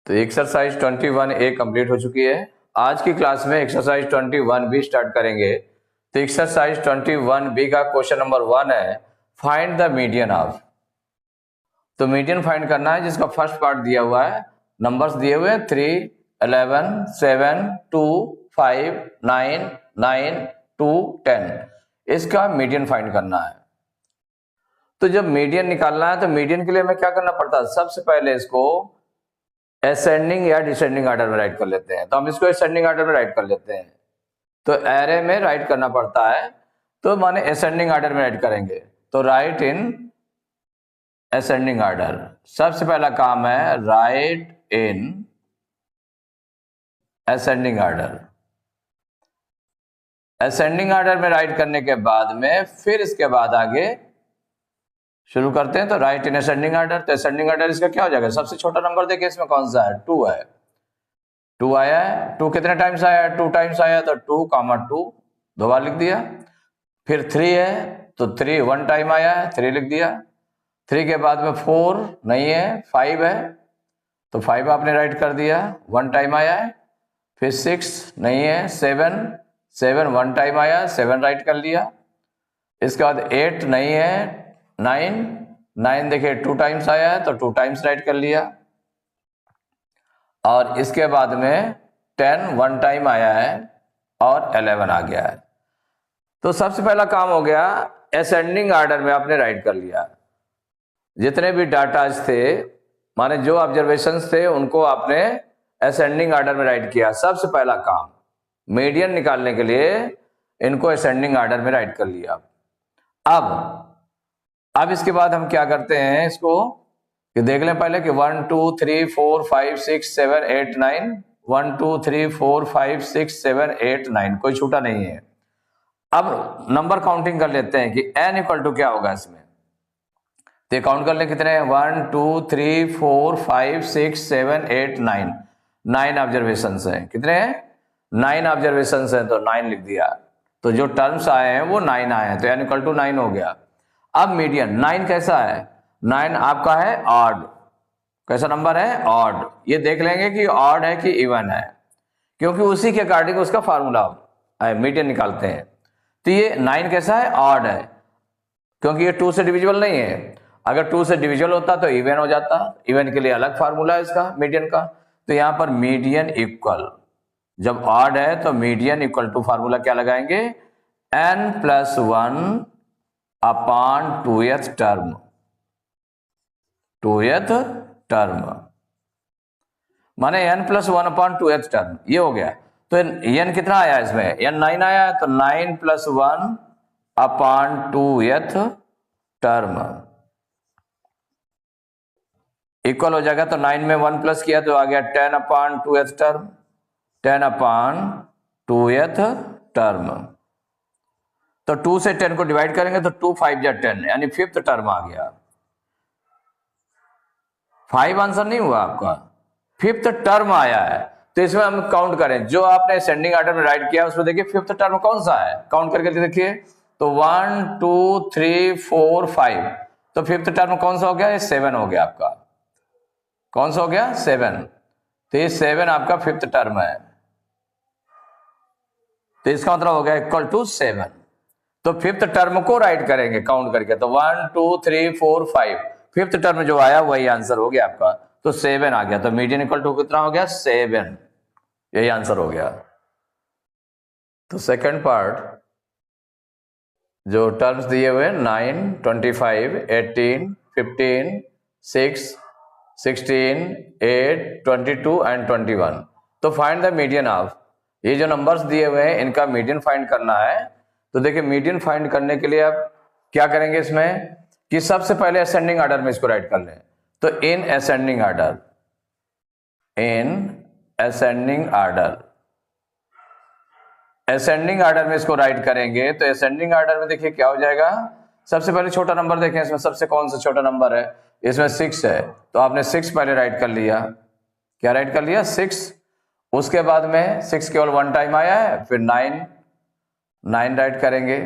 तो exercise 21A complete हो चुकी है। आज की क्लास में एक्सरसाइज 21B स्टार्ट करेंगे। तो एक्सरसाइज 21B का क्वेश्चन नंबर 1 है, फाइंड द मीडियन ऑफ। तो मीडियन फाइंड करना है, जिसका फर्स्ट पार्ट दिया हुआ है, नंबर्स दिए हुए हैं 3, 11, 7, 2, 5, 9, 9, 2, 10। इसका मीडियन फाइंड करना है। तो जब मीडियन निकालना है तो मीडियन के लिए हमें क्या करना पड़ता है, सबसे पहले इसको असेंडिंग या डिसेंडिंग ऑर्डर में राइट कर लेते हैं। तो हम इसको असेंडिंग ऑर्डर में राइट कर लेते हैं। तो एरे में राइट करना पड़ता है, तो माने असेंडिंग ऑर्डर में राइट करेंगे। तो राइट इन असेंडिंग ऑर्डर। सबसे पहला काम है right in ascending order. Ascending order में राइट करने के बाद में फिर इसके बाद आगे शुरू करते हैं। तो राइट इन असेंडिंग ऑर्डर। तो असेंडिंग ऑर्डर इसका क्या हो जाएगा, सबसे छोटा नंबर देखिए इसमें कौन सा है, 2 है। 2 आया है। 2 कितने टाइम्स आया है, 2 टाइम्स आया, तो 2, 2 दो बार लिख दिया। फिर 3 है, तो 3 1 टाइम आया है, 3 लिख दिया। 3 के बाद में 4 नहीं है, 5 है, तो 5 आपने राइट कर दिया, 1 टाइम आया है। फिर 6 नहीं है, 7 1 टाइम आया, 7 राइट कर लिया। इसके बाद 8 नहीं है, 9 देखिए 2 टाइम्स आया है, तो 2 टाइम्स राइट कर लिया। और इसके बाद में 10 1 टाइम आया है और 11 आ गया है। तो सबसे पहला काम हो गया, असेंडिंग ऑर्डर में आपने राइट कर लिया। जितने भी डाटाज थे, माने जो ऑब्जर्वेशंस थे, उनको आपने असेंडिंग ऑर्डर में राइट किया। सबसे पहला काम मीडियन निकालने के लिए इनको असेंडिंग ऑर्डर में राइट कर लिया। अब इसके बाद हम क्या करते हैं, इसको कि देख लें पहले कि 1 2 3 4 5 6 7 8 9, 1 2 3 4 5 6 7 8 9, कोई छूटा नहीं है। अब नंबर काउंटिंग कर लेते हैं कि n इक्वल टू क्या होगा इसमें। तो काउंट कर लें कितने हैं, 1 2 3 4 5 6 7 8 9, 9 ऑब्जर्वेशन है। कितने हैं, 9 ऑब्जर्वेशन है, तो 9 लिख दिया। तो जो टर्म्स आए हैं वो 9 आए हैं, तो n इक्वल टू 9 हो गया। अब मीडियन 9 कैसा है, 9 आपका है ऑड। कैसा नंबर है, ऑड। ये देख लेंगे कि ऑड है कि इवन है, क्योंकि उसी के अकॉर्डिंग उसका फार्मूला है, मीडियन निकालते हैं। तो ये 9 कैसा है, ऑड है, क्योंकि ये 2 से डिविजिबल नहीं है। अगर 2 से डिविजिबल होता तो इवन हो जाता। इवन के लिए अलग फार्मूला है इसका, मीडियन का। तो यहां पर मीडियन इक्वल, जब ऑड है तो मीडियन इक्वल टू फार्मूला क्या लगाएंगे, n+1 upon 2th term. 2th term माने n+1 अपॉन 2th टर्म, ये हो गया। तो n कितना आया इसमें, n 9 आया है, तो 9+1 अपॉन 2th टर्म इक्वल हो जाएगा। तो 9 में 1 प्लस किया तो आ गया 10 upon 2th term, 10 upon 2th term. तो 2 से 10 को डिवाइड करेंगे तो 2 5 या 10, यानी 5th टर्म आ गया। 5 आंसर नहीं हुआ आपका, 5th टर्म आया है। तो इसमें हम काउंट करें, जो आपने असेंडिंग ऑर्डर में राइट किया उसमें देखिए 5th टर्म कौन सा है, काउंट करके देखिए। तो 1 2 3 4 5, तो 5th टर्म कौन सा हो गया, ये 7 हो गया आपका। कौन सा हो गया, 7। तो ये 7 आपका 5th टर्म है। तो इसका मतलब हो गया इक्वल टू 7। तो 5th टर्म को राइट करेंगे काउंट करके। तो 1 2 3 4 5, 5th टर्म जो आया वही आंसर हो गया आपका। तो 7 आ गया। तो मीडियन इक्वल टू कितना हो गया, 7। यही आंसर हो गया। तो सेकंड पार्ट, जो टर्म्स दिए हुए 9 25 18 15 6 16 8 22 एंड 21। तो फाइंड द मीडियन ऑफ। ये जो नंबर्स दिए हुए हैं इनका मीडियन फाइंड करना है। तो देखिए मीडियन फाइंड करने के लिए आप क्या करेंगे इसमें, कि सबसे पहले असेंडिंग ऑर्डर में इसको राइट कर लें। तो in ascending order, in ascending order, ascending order में इसको राइट करेंगे। तो असेंडिंग ऑर्डर में देखिए क्या हो जाएगा, सबसे पहले छोटा नंबर देखें, इसमें सबसे कौन सा छोटा नंबर है, इसमें 6 है, तो आपने 6 पहले राइट कर लिया। क्या राइट कर लिया, 6। उसके बाद में 6 केवल 1 टाइम आया है, फिर 9 राइट करेंगे।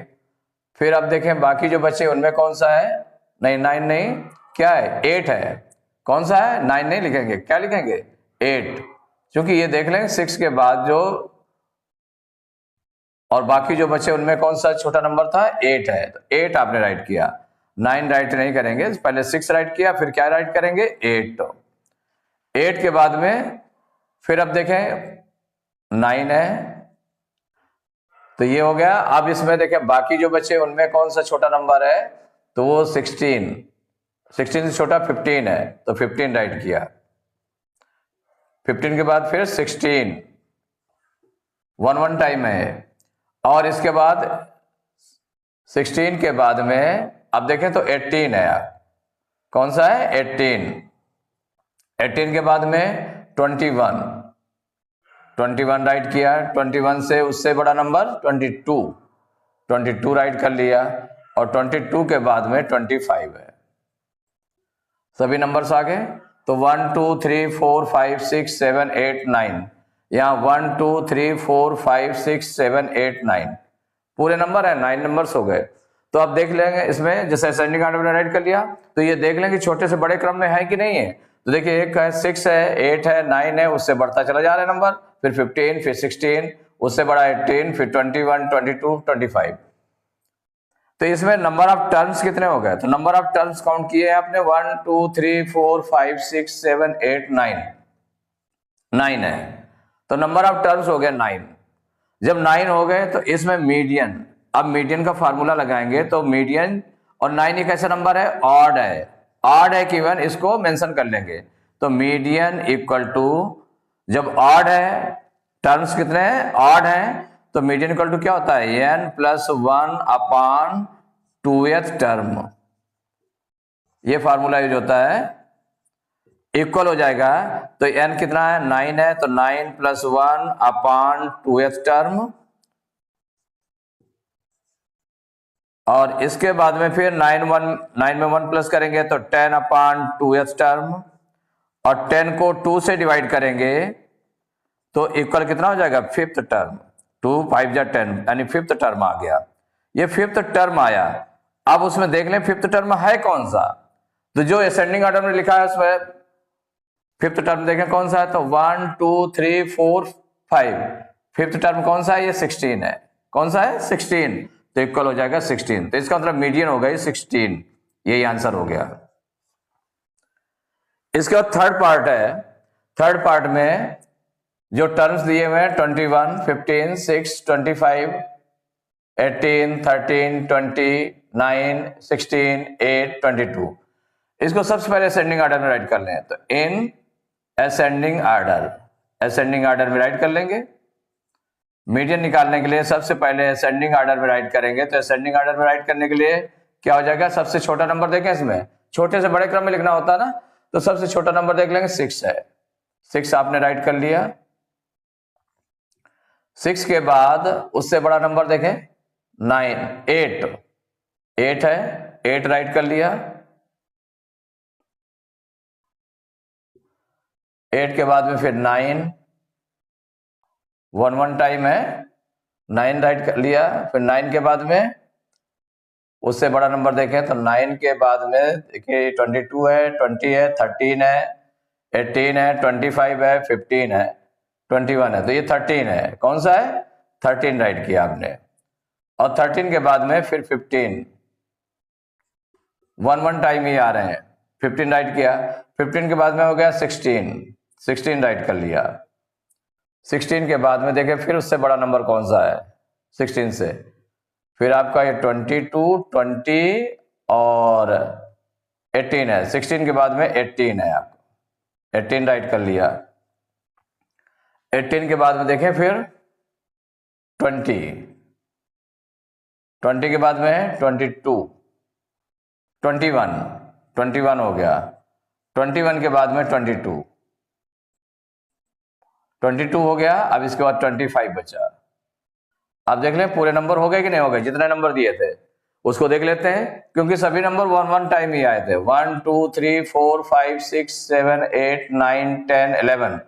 फिर अब देखें बाकी जो बचे उनमें कौन सा है, नहीं 9 नहीं, क्या है, 8 है। कौन सा है, 9 नहीं लिखेंगे, क्या लिखेंगे, 8, क्योंकि ये देख लेंगे 6 के बाद जो और बाकी जो बचे उनमें कौन सा छोटा नंबर था, 8 है, तो 8 आपने राइट किया। 9 राइट नहीं करेंगे, पहले 6 राइट किया, फिर क्या राइट करेंगे, 8। 8 के बाद में फिर अब देखें 9 है, तो ये हो गया। अब इसमें देखें बाकी जो बचे उनमें कौन सा छोटा नंबर है, तो वो 16 से छोटा 15 है, तो 15 राइट किया। 15 के बाद फिर 16, 1 टाइम है, और इसके बाद 16 के बाद में अब देखें तो 18 है, कौन सा है, 18। 18 के बाद में 21 राइट किया। 21 से उससे बड़ा नंबर 22 राइट कर लिया, और 22 के बाद में 25 है। सभी नंबर्स आ गए, तो 1 2 3 4 5 6 7 8 9, यहाँ 1 2 3 4 5 6 7 8 9 पूरे नंबर है, 9 नंबर्स हो गए। तो आप देख लेंगे इसमें जैसे असेंडिंग ऑर्डर में राइट कर लिया, तो ये देख लेंगे छोटे से बड़े क्रम में है कि नहीं है। तो देखिए एक है 6 है, 8 है, 9 है, उससे बढ़ता चला जा रहा है नंबर, फिर 15, फिर 16, उससे बड़ा 18, फिर 21, 22, 25। तो इसमें नंबर ऑफ टर्म्स कितने हो गए, तो नंबर ऑफ टर्म्स काउंट किए आपने 1 2 3 4 5 6 7 8 9 है, तो नंबर ऑफ टर्म्स हो गए 9। जब 9 हो गए तो इसमें मीडियन, अब मीडियन का फार्मूला लगाएंगे, तो मीडियन और 9 एक ऐसा नंबर है, ऑड है कि इवन, इसको मेंशन कर लेंगे। तो मीडियन इक्वल टू, जब ऑड है, टर्म्स कितने हैं, ऑड है, तो मीडियन इक्वल टू क्या होता है, n + 1 अपॉन 2th टर्म, ये फार्मूला यूज होता है। इक्वल हो जाएगा, तो n कितना है, 9 है, तो 9 + 1 अपॉन 2th टर्म, और इसके बाद में फिर 9 में 1 प्लस करेंगे तो 10 अपॉन 2th टर्म, और 10 को 2 से डिवाइड करेंगे तो इक्वल कितना हो जाएगा, 5th टर्म। 2 5 जा 10, यानी 5th टर्म आ गया। ये 5th टर्म आया, अब उसमें देख लें 5th टर्म है कौन सा, तो जो असेंडिंग ऑर्डर में लिखा है उसमें 5th टर्म देखें कौन सा है, तो 1 2 3 4 5, 5th टर्म कौन सा है, ये 16 है, कौन सा है, 16, तो इक्वल हो जाएगा 16। तो इसका मतलब मीडियन हो गई 16, यही आंसर हो गया। इसके बाद थर्ड पार्ट है, थर्ड पार्ट में जो टर्म्स दिए हुए हैं 21 15 6 25 18 13 20 9 16 8 22, इसको सबसे पहले असेंडिंग ऑर्डर में राइट कर लें, तो इन असेंडिंग ऑर्डर में राइट कर लेंगे। मीडियन निकालने के लिए सबसे पहले असेंडिंग ऑर्डर में राइट करेंगे, तो असेंडिंग ऑर्डर में राइट करने के लिए क्या हो जाएगा, सबसे छोटा नंबर देखें, इसमें छोटे से बड़े क्रम में लिखना होता है ना, तो सबसे छोटा नंबर देख लेंगे, 6 है, 6 आपने राइट कर लिया। 6 के बाद उससे बड़ा नंबर देखें 8 है, 8 राइट कर लिया। 8 के बाद में फिर 9, 1 टाइम है, 9 राइट कर लिया। फिर 9 के बाद में उससे बड़ा नंबर देखें, तो 9 के बाद में देखिए 22 है, 20 है, 13 है, 18 है, 25 है, 15 है, 21 है, तो ये 13 है, कौन सा है, 13 राइट किया आपने। और 13 के बाद में फिर 15, 1 टाइम ही आ रहे हैं, 15 राइट किया। 15 के बाद में हो गया 16 राइट कर लिया। 16 के बाद में देखें फिर उससे बड़ा नंबर कौन सा है, 16 से फिर आपका ये 22 20 और 18 है। 16 के बाद में 18 है, आपको 18 राइट कर लिया। 18 के बाद में देखें फिर 20 के बाद में 22 21 हो गया। 21 के बाद में 22 हो गया। अब इसके बाद 25 बचा। अब देख लें पूरे नंबर हो गए कि नहीं हो गए, जितने नंबर दिए थे उसको देख लेते हैं, क्योंकि सभी नंबर 1 टाइम ही आए थे। 1 2 3 4 5 6 7 8 9 10 11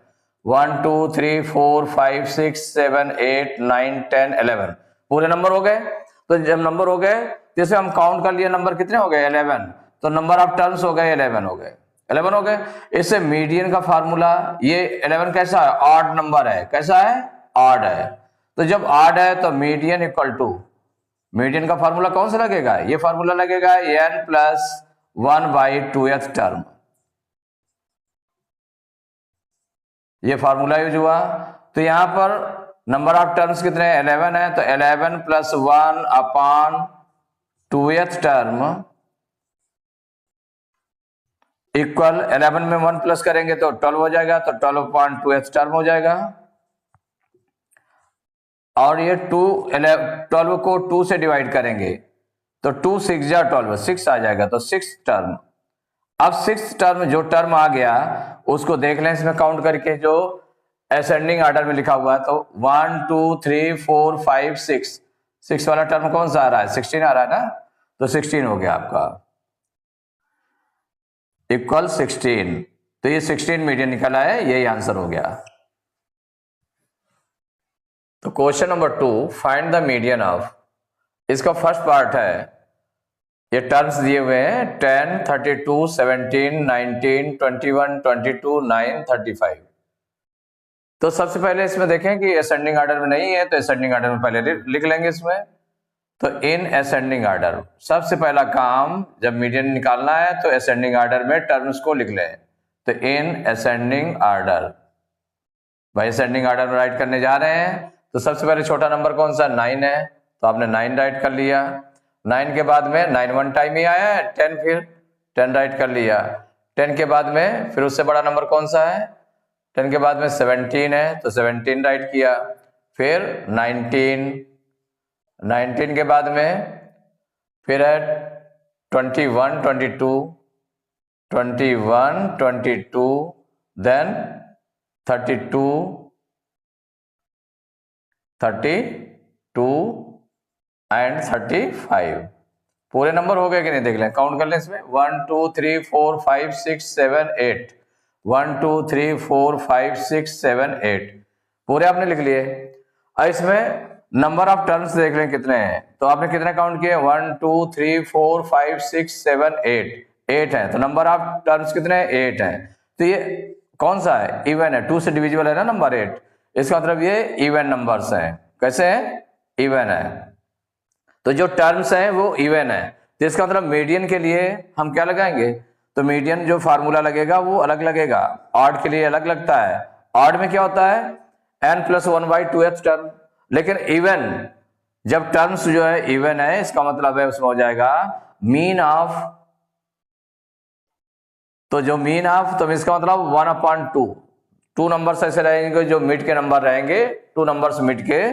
1 2 3 4 5 6 7 8 9 10 11 पूरे नंबर हो गए। तो जब नंबर हो गए, जैसे हम काउंट कर लिए नंबर कितने हो गए, 11, तो नंबर ऑफ टर्म्स हो गए 11 हो गए। 11 हो गए। इससे मीडियन का फार्मूला, ये 11 कैसा है, ऑड नंबर है, कैसा है, ऑड है। तो जब ऑड है तो मीडियन इक्वल टू, मीडियन का फार्मूला कौन सा लगेगा, ये फार्मूला लगेगा n प्लस 1/2th टर्म, ये फार्मूला यूज हुआ। तो यहां पर नंबर ऑफ टर्म्स कितने, 11 है, तो 11 प्लस 1/2th टर्म इक्वल 11 में 1 प्लस करेंगे तो 12 हो जाएगा, तो 12/2th टर्म हो जाएगा। और ये 12 को 2 से डिवाइड करेंगे तो 2 6 जा 12, 6 आ जाएगा, तो 6 टर्म। अब 6 टर्म, जो टर्म आ गया उसको देख लें इसमें काउंट करके, जो असेंडिंग ऑर्डर में लिखा हुआ है, तो 1 2 3 4 5 6 वाला टर्म कौन सा आ रहा है, 16 आ रहा है ना, तो 16 हो गया आपका, इक्वल 16। तो ये 16 मीडियन निकला है, यही आंसर हो गया। तो question number 2, find the median of, इसका फर्स्ट पार्ट है, ये टर्म्स दिए हुए हैं 10 32 17 19 21 22 9 35। तो सबसे पहले इसमें देखें कि असेंडिंग ऑर्डर में नहीं है, तो असेंडिंग ऑर्डर में पहले लिख लेंगे इसमें। तो इन असेंडिंग ऑर्डर, सबसे पहला काम जब मीडियन निकालना है तो असेंडिंग ऑर्डर में टर्म्स को लिख लें। तो इन असेंडिंग ऑर्डर, भाई असेंडिंग ऑर्डर में राइट करने जा रहे हैं, तो सबसे पहले छोटा नंबर कौन सा, 9 है, तो आपने 9 राइट कर लिया। 9 के बाद में 9 1 टाइम ही आया है, 10 फिर 10 राइट कर लिया। 10 के बाद में फिर उससे बड़ा नंबर कौन सा है, 10 के बाद में 17 है, तो 17 राइट किया। फिर 19 के बाद में फिर है 21 22 देन 32 एंड 35। पूरे नंबर हो गए कि नहीं, देख लें, काउंट कर लें इसमें, 1 2 3 4 5 6 7 8, 1 2 3 4 5 6 7 8 पूरे आपने लिख लिए। अब इसमें नंबर ऑफ टर्म्स देख लें कितने हैं, तो आपने कितने काउंट किए, 1 2 3 4 5 6 7 8 है, तो नंबर ऑफ टर्म्स कितने हैं, 8 हैं। तो ये कौन सा है, इवन है, 2 से डिविजिबल है ना नंबर 8, इसका मतलब ये इवन नंबर्स हैं। कैसे हैं, इवन है, तो जो टर्म्स हैं वो इवन है। तो इसका मतलब मीडियन के लिए हम क्या लगाएंगे, तो मीडियन जो फार्मूला लगेगा वो अलग लगेगा, ऑड के लिए अलग लगता है। ऑड में क्या होता है, n प्लस 1/2th टर्म, लेकिन इवन जब टर्म्स जो है इवन है, इसका मतलब है उसमें हो जाएगा मीन ऑफ, तो जो मीन ऑफ, तो इसका मतलब 1/2, 2 नंबर्स ऐसे रहेंगे जो मिड के नंबर रहेंगे, 2 नंबर्स मिड के,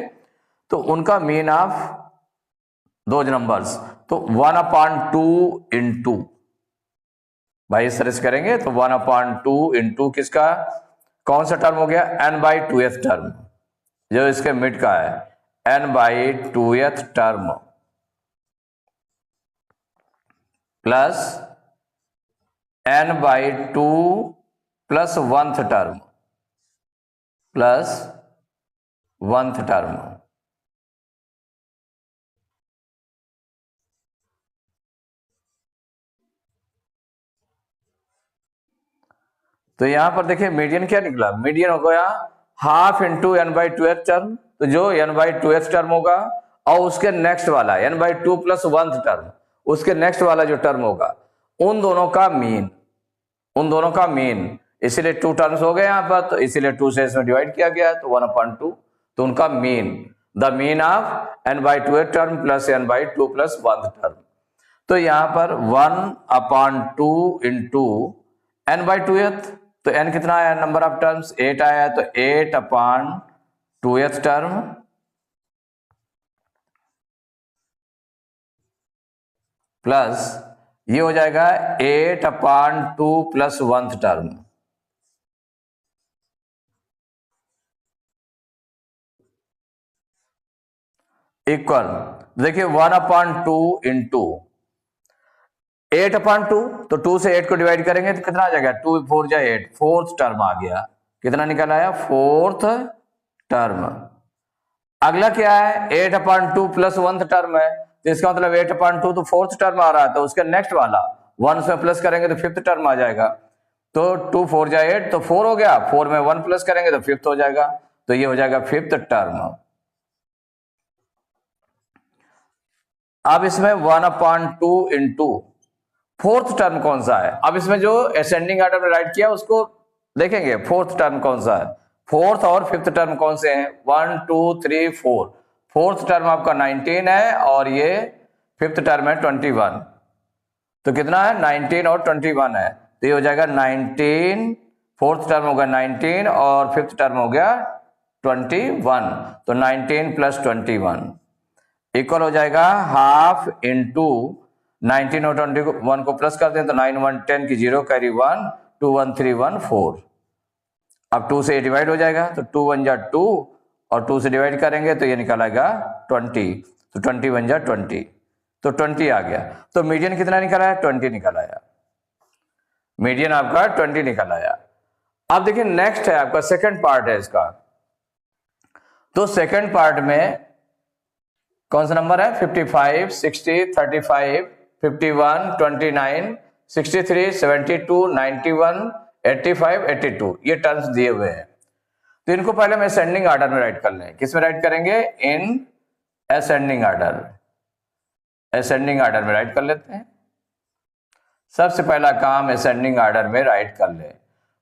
तो उनका मीन ऑफ 2 नंबर्स, तो 1/2 इंटू, भाई इस तरह से करेंगे तो 1/2 इंटू किसका, कौन सा टर्म हो गया, n/2th टर्म, जो इसके मिड का है, n/2th term plus n/2 plus 1th term plus 1th term. तो यहां पर देखिए मीडियन क्या निकला, मीडियन हो गया हाफ इंटू n/2th टर्म, तो जो n/2th टर्म होगा और उसके नेक्स्ट वाला n/2 प्लस 1th टर्म, उसके नेक्स्ट वाला जो टर्म होगा, उन दोनों का मीन, उन दोनों का मीन, इसीलिए 2 टर्म्स हो गए यहां पर, तो इसीलिए 2 से इसमें डिवाइड किया गया है, तो 1/2, तो उनका mean, the mean of n/2th term plus n/2 plus 1th term. तो यहां पर 1/2 इंटू n/2th, तो n कितना आया, नंबर ऑफ टर्म्स 8 आया, तो 8/2th टर्म प्लस ये हो जाएगा 8/2 प्लस 1th टर्म इक्वल, देखिए 1/2 इंटू 8/2, तो 2 से 8 को डिवाइड करेंगे तो कितना आ जाएगा, 2 4 जा 8, 4th टर्म आ गया, कितना निकल आया, 4th टर्म। अगला क्या है, 8/2 प्लस 1th टर्म है, तो इसका मतलब 8/2 तो 4th टर्म आ रहा है, तो उसका नेक्स्ट वाला 1 से प्लस करेंगे तो 5th टर्म आ जाएगा, तो 2 4 जा 8, तो 4 हो गया, 4 में 1 प्लस करेंगे तो फिफ्थ हो जाएगा, तो ये हो जाएगा फिफ्थ टर्म। अब इसमें 1/2 इंटू फोर्थ टर्म कौन सा है। अब इसमें जो असेंडिंग ऑर्डर में राइट किया उसको देखेंगे, फोर्थ टर्म कौन सा है, फोर्थ और फिफ्थ टर्म कौन से हैं, 1 2 3 4। फोर्थ टर्म आपका 19 है और ये फिफ्थ टर्म है 21, तो कितना है 19 और 21 है, तो ये हो जाएगा 19, फोर्थ टर्म होगा 19 और फिफ्थ टर्म हो गया 21, तो 19 प्लस 21 इक्वल हो जाएगा हाफ इंटू 19 और 21 को प्लस कर दें तो 9 1 10 की 0 कैरी 1 2 1 3 1 4। अब 2 से डिवाइड हो जाएगा तो 2 1 जा 2 और 2 से डिवाइड करेंगे तो ये निकल आएगा 20, तो 21 जा 20, तो 20 आ गया। तो मीडियन कितना निकल आया, 20 निकल आया, मीडियन आपका 20 निकल आया। अब देखिए नेक्स्ट है आपका सेकंड पार्ट है इसका, तो सेकंड पार्ट में कौन सा नंबर है, 55 60 35 51 29 63 72 91 85 82 ये टर्म्स दिए हुए हैं। तो इनको पहले हम असेंडिंग ऑर्डर में राइट कर लें। किस में राइट करेंगे, in ascending order, ascending order में राइट कर लेते हैं। सबसे पहला काम असेंडिंग ऑर्डर में राइट कर ले,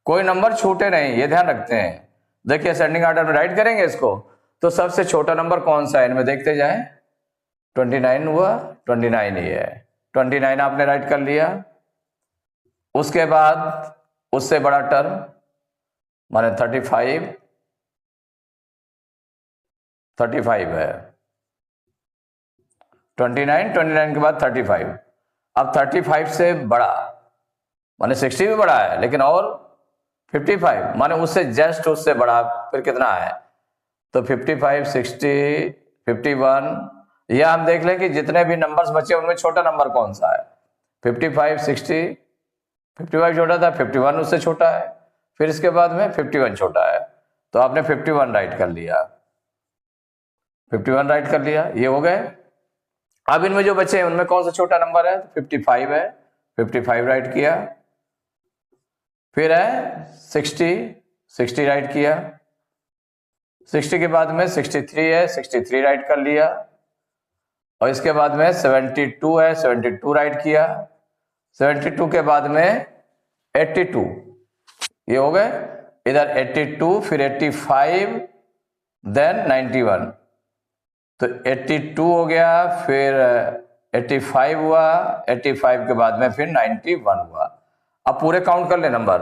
कोई नंबर छूटे नहीं, ये ध्यान रखते हैं। देखिए असेंडिंग ऑर्डर में राइट करेंगे इसको, तो सबसे छोटा नंबर कौन सा है इनमें देखते जाएं, 29 हुआ, 29 ही है, 29 आपने राइट कर लिया। उसके बाद उससे बड़ा टर्म माने 35 है, 29 के बाद 35। अब 35 से बड़ा माने 60 भी बड़ा है, लेकिन और 55 माने उससे जस्ट उससे बड़ा फिर कितना है, तो 55 60 51, या हम देख लें कि जितने भी नंबर्स बचे उनमें छोटा नंबर कौन सा है, 55 60 55 छोटा था, 51 उससे छोटा है, फिर इसके बाद में 51 छोटा है, तो आपने 51 राइट कर लिया, 51 राइट कर लिया, ये हो गए। अब इनमें जो बचे हैं उनमें कौन सा छोटा नंबर है, 55 है, 55 राइट किया। फिर है 60 राइट किया, 60 के बाद में 63 है, 63 राइट कर लिया। और इसके बाद में 72 है, 72 राइट किया। 72 के बाद में 82, ये हो गए इधर 82, फिर 85, देन 91, तो 82 हो गया, फिर 85 हुआ, 85 के बाद में फिर 91 हुआ। अब पूरे काउंट कर ले नंबर,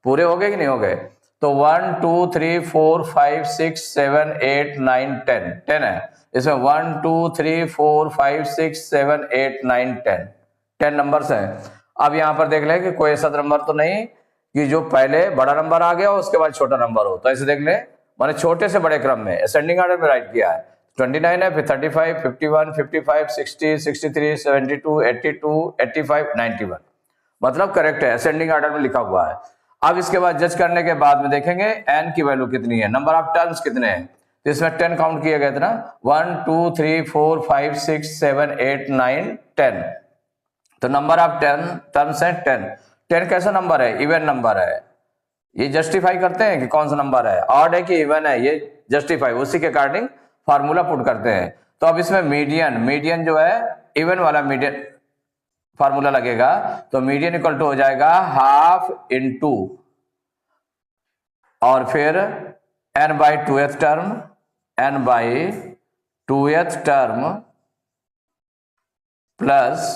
पूरे हो गए कि नहीं हो गए, तो 1 2 3 4 5 6 7 8 9 10 10 है इसमें, 1 2 3 4 5 6 7 8 9 10 नंबर्स हैं। अब यहां पर देख ले कि कोई ऐसा नंबर तो नहीं कि जो पहले बड़ा नंबर आ गया उसके बाद छोटा नंबर हो, तो ऐसे देख ले, मैंने छोटे से बड़े क्रम में असेंडिंग ऑर्डर में राइट किया है। 29 है, फिर 35 51 55 60 63 72 82 85 91, मतलब करेक्ट है, असेंडिंग ऑर्डर में लिखा हुआ है। अब इसके बाद जज करने के बाद में देखेंगे एन की वैल्यू कितनी है, नंबर ऑफ टर्म्स कितने हैं, तो इसमें 10 काउंट किए गए थे ना, 1 2 3 4 5 6 7 8 9 10, तो नंबर ऑफ टर्म्स है 10। 10 कैसा नंबर है, इवन नंबर है, ये जस्टिफाई करते हैं कि कौन सा नंबर है, ऑड है कि इवन है, ये जस्टिफाई उसी के अकॉर्डिंग फार्मूला पुट करते हैं। तो अब इसमें मीडियन जो है इवन वाला मीडियन फार्मूला लगेगा, तो मीडियन इक्वल टू हो जाएगा हाफ इंटू और फिर n by 2th term, n by 2th term plus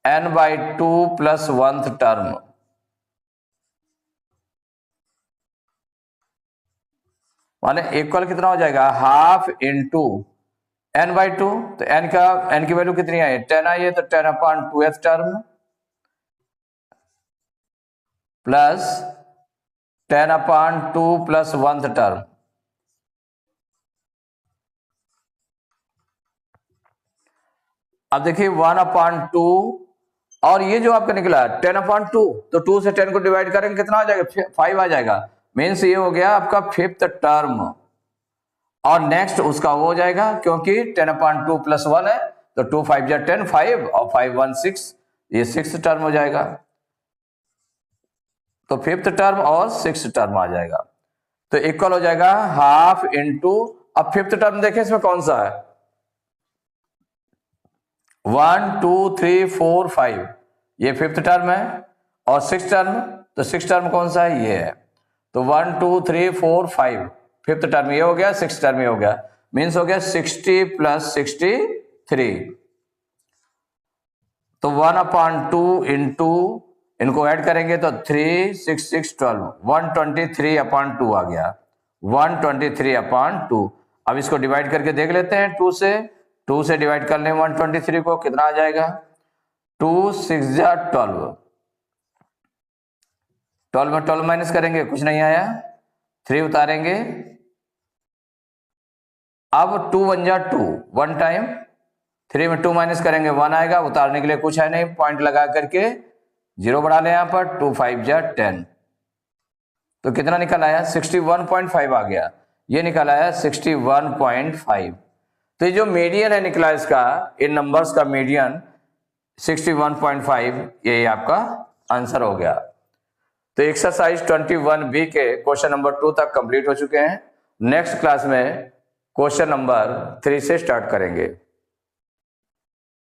n by 2 plus 1th term, माने इक्वल कितना हो जाएगा, हाफ इंटू n बाई 2, तो n की वैल्यू कितनी आई, 10 आई है, तो 10/2th term plus 10/2 plus 1th term. अब देखिए 1/2 और ये जो आपका निकला 10/2, तो 2 से 10 को डिवाइड करेंगे कितना आ जाएगा, 5 आ जाएगा, मीन्स ये हो गया आपका 5th टर्म। और नेक्स्ट उसका वो हो जाएगा क्योंकि 10/2 प्लस 1 है, तो 2 5 जा 10 5 और 5 1 6, ये 6th टर्म हो जाएगा। तो फिफ्थ टर्म और सिक्स टर्म आ जाएगा, तो इक्वल हो जाएगा हाफ इंटू, अब फिफ्थ टर्म देखें इसमें कौन सा है, 1 2 3 4 5, ये फिफ्थ टर्म है, और सिक्स टर्म, तो सिक्स टर्म कौन सा है, ये है, तो 1 2 3 4 5 फिफ्थ टर्म ये हो गया, सिक्स टर्म ये हो गया, मीन्स हो गया 60 प्लस 63, तो 1/2 इंटू, इनको ऐड करेंगे तो 3 6 6 12, 123/2 आ गया, 123/2। अब इसको डिवाइड करके देख लेते हैं 2 से डिवाइड कर लें 123 को, कितना आ जाएगा, 2 6 12, 12 में 12 माइनस करेंगे, कुछ नहीं आया, 3 उतारेंगे, अब 2 1 2, 1 टाइम, 3 में 2 माइनस करेंगे 1 आएगा, उतारने के लिए कुछ है नहीं, पॉइंट लगा करके 0 बढ़ा लें, यहां पर 2 5 10, तो कितना निकल आया, 61.5 आ गया, ये निकल आया 61.5। तो ये जो मीडियन है निकला इसका, इन नंबर्स का मीडियन 61.5, ये आपका आंसर हो गया। तो एक्सरसाइज 21B के क्वेश्चन नंबर 2 तक कंप्लीट हो चुके हैं। नेक्स्ट क्लास में क्वेश्चन नंबर 3 से स्टार्ट करेंगे।